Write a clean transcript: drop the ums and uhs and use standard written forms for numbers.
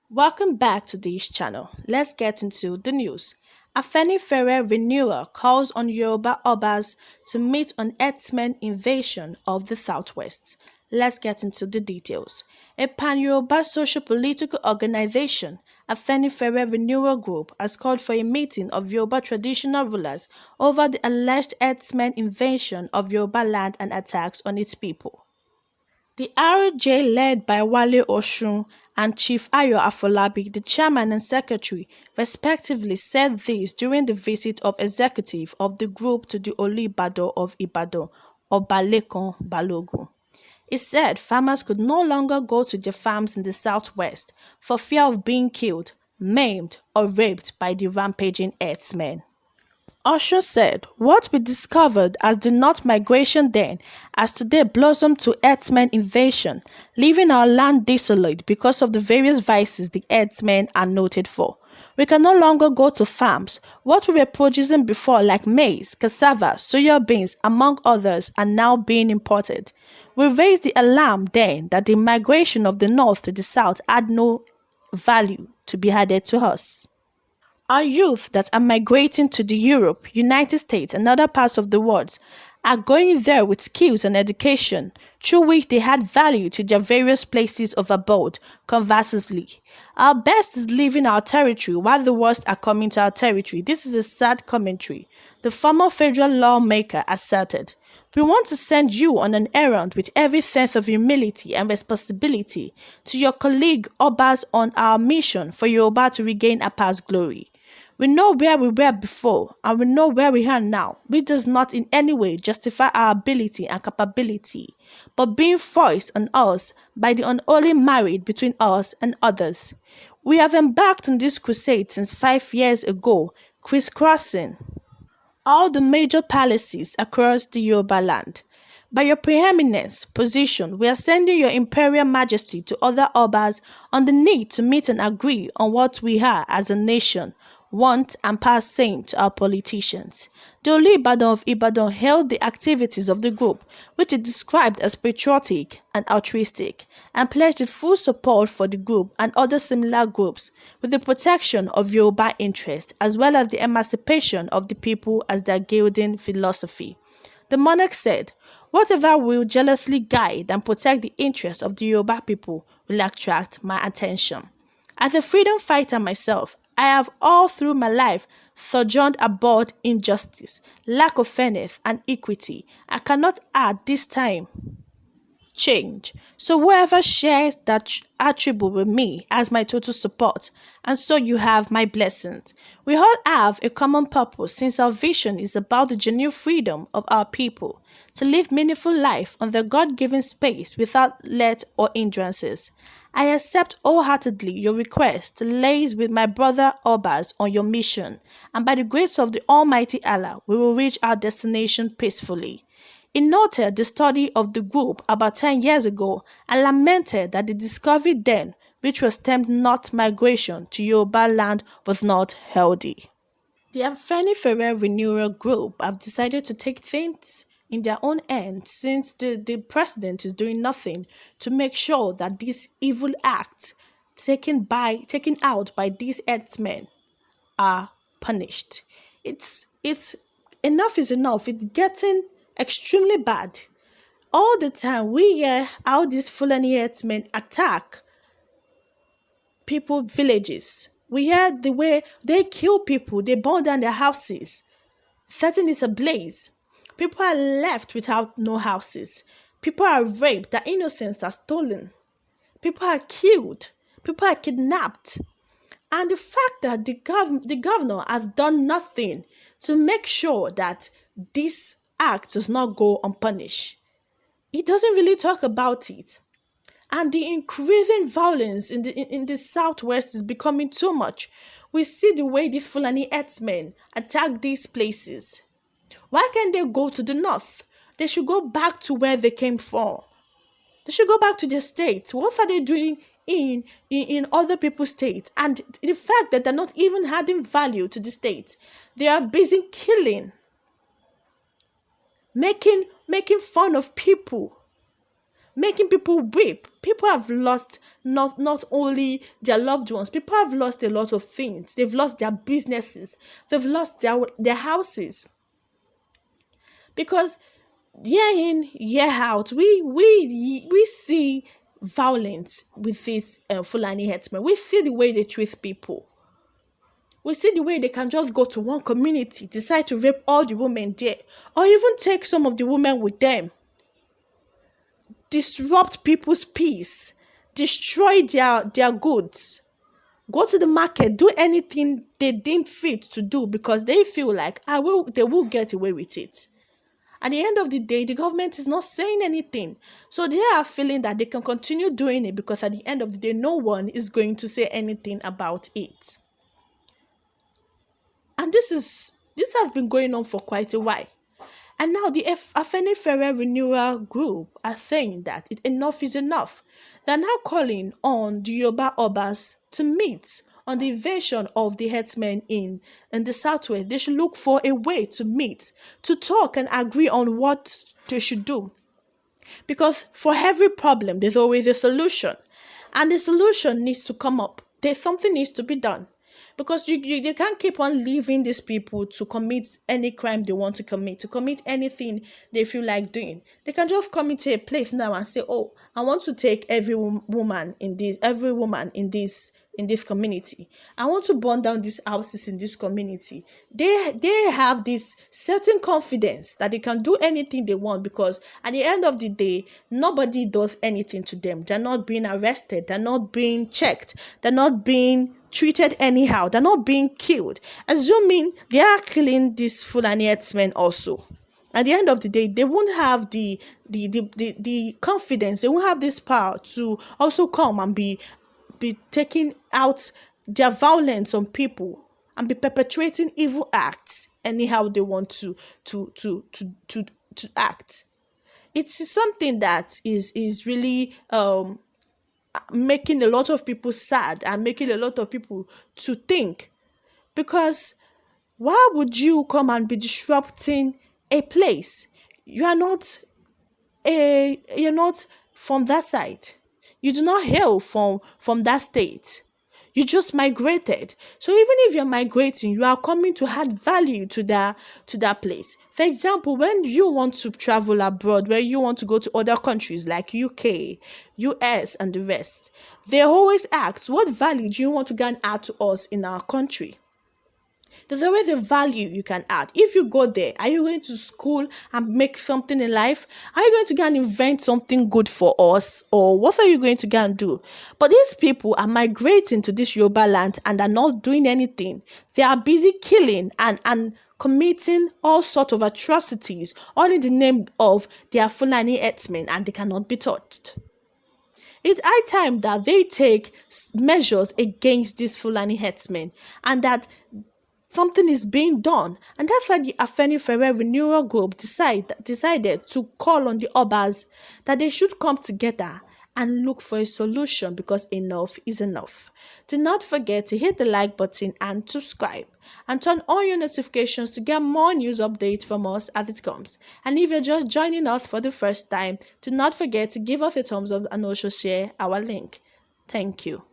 Welcome back to this channel. Let's get into the news. Afenifere renewal calls on Yoruba Obas to meet on Herdsmen invasion of the Southwest. Let's get into the details. A pan-Yoruba social-political organization, Afenifere Renewal Group, has called for a meeting of Yoruba traditional rulers over the alleged Herdsmen invasion of Yoruba land and attacks on its people. The RJ, led by Wale Oshun and Chief Ayo Afolabi, the chairman and secretary, respectively, said this during the visit of executive of the group to the Olu-Ibadan of Ibadan, Obalekan Balogun. He said farmers could no longer go to their farms in the southwest for fear of being killed, maimed, or raped by the rampaging herdsmen. Osho said, "What we discovered as the North migration then has today blossomed to herdsmen invasion, leaving our land desolate because of the various vices the herdsmen are noted for. We can no longer go to farms. What we were producing before, like maize, cassava, soya beans, among others, are now being imported. We raised the alarm then that the migration of the North to the South had no value to be added to us. Our youth that are migrating to the Europe, United States, and other parts of the world are going there with skills and education, through which they add value to their various places of abode. Conversely, our best is leaving our territory while the worst are coming to our territory. This is a sad commentary," the former federal lawmaker asserted. "We want to send you on an errand with every sense of humility and responsibility to your colleague Obas on our mission for Yoruba to regain our past glory. We know where we were before and we know where we are now, which does not in any way justify our ability and capability, but being forced on us by the unholy marriage between us and others. We have embarked on this crusade since 5 years ago, crisscrossing all the major palaces across the Yoruba land. By your preeminence position, we are sending your Imperial Majesty to other Obas on the need to meet and agree on what we are as a nation, want and pass same to our politicians." The Olu-Ibadan of Ibadan hailed the activities of the group, which it described as patriotic and altruistic, and pledged its full support for the group and other similar groups with the protection of Yoruba interests as well as the emancipation of the people as their guiding philosophy. The monarch said, "Whatever will jealously guide and protect the interests of the Yoruba people will attract my attention. As a freedom fighter myself, I have all through my life sojourned aboard injustice, lack of fairness and equity. I cannot add this time change. So whoever shares that attribute with me has my total support, and so you have my blessings. We all have a common purpose since our vision is about the genuine freedom of our people to live meaningful life on their God-given space without let or hindrances. I accept wholeheartedly your request to liaise with my brother Obas on your mission, and by the grace of the Almighty Allah, we will reach our destination peacefully." He noted the study of the group about 10 years ago and lamented that the discovery then, which was termed North migration to Yoruba land, was not healthy. The Afenifere Renewal Group have decided to take things in their own hands since the president is doing nothing to make sure that these evil acts taken out by these herdsmen are punished. It's enough is enough. It's getting extremely bad. All the time we hear how these Fulani herdsmen attack people, villages. We hear the way they kill people, they burn down their houses, setting it ablaze. People are left without no houses. People are raped, their innocence are stolen. People are killed. People are kidnapped. And the fact that the governor has done nothing to make sure that this act does not go unpunished. He doesn't really talk about it. And the increasing violence in the southwest is becoming too much. We see the way these Fulani herdsmen attack these places. Why can't they go to the north? They should go back to where they came from. They should go back to their states. What are they doing in other people's states? And the fact that they're not even adding value to the states. They are busy killing. making fun of people, making people weep. People have lost not only their loved ones, people have lost a lot of things. They've lost their businesses, they've lost their houses. Because year in, year out, we see violence with these Fulani herdsmen. We see the way they treat people. We see the way they can just go to one community, decide to rape all the women there, or even take some of the women with them, disrupt people's peace, destroy their goods, go to the market, do anything they deem fit to do because they feel like they will get away with it. At the end of the day, the government is not saying anything. So they are feeling that they can continue doing it because at the end of the day, no one is going to say anything about it. And this has been going on for quite a while. And now the Afenifere Renewal Group are saying that enough is enough. They're now calling on the Yoruba Obas to meet on the invasion of the herdsmen in the southwest. They should look for a way to meet, to talk and agree on what they should do. Because for every problem, there's always a solution. And the solution needs to come up. Something needs to be done. Because you can't keep on leaving these people to commit any crime they want to commit anything they feel like doing. They can just come into a place now and say, "Oh, I want to take every woman in this community. I want to burn down these houses in this community." They have this certain confidence that they can do anything they want because at the end of the day, nobody does anything to them. They're not being arrested. They're not being checked. They're not being treated anyhow. They're not being killed. Assuming they are killing these Fulani herdsmen also. At the end of the day, they won't have the confidence. They won't have this power to also come and be taking out their violence on people and be perpetrating evil acts anyhow they want to act. It's something that is really making a lot of people sad and making a lot of people to think, because why would you come and be disrupting a place? You're not from that side. You do not hail from that state. You just migrated. So even if you're migrating, you are coming to add value to that place. For example, when you want to travel abroad, where you want to go to other countries like UK, US, and the rest, they always ask, what value do you want to go and add to us in our country? There's always a value you can add. If you go there, are you going to school and make something in life? Are you going to go and invent something good for us? Or what are you going to go and do? But these people are migrating to this Yoruba land and are not doing anything. They are busy killing and committing all sorts of atrocities, all in the name of their Fulani herdsmen, and they cannot be touched. It's high time that they take measures against these Fulani herdsmen and that something is being done. And that's why the Afenifere Renewal Group decided to call on the Obas that they should come together and look for a solution because enough is enough. Do not forget to hit the like button and subscribe and turn on your notifications to get more news updates from us as it comes. And if you're just joining us for the first time, do not forget to give us a thumbs up and also share our link. Thank you.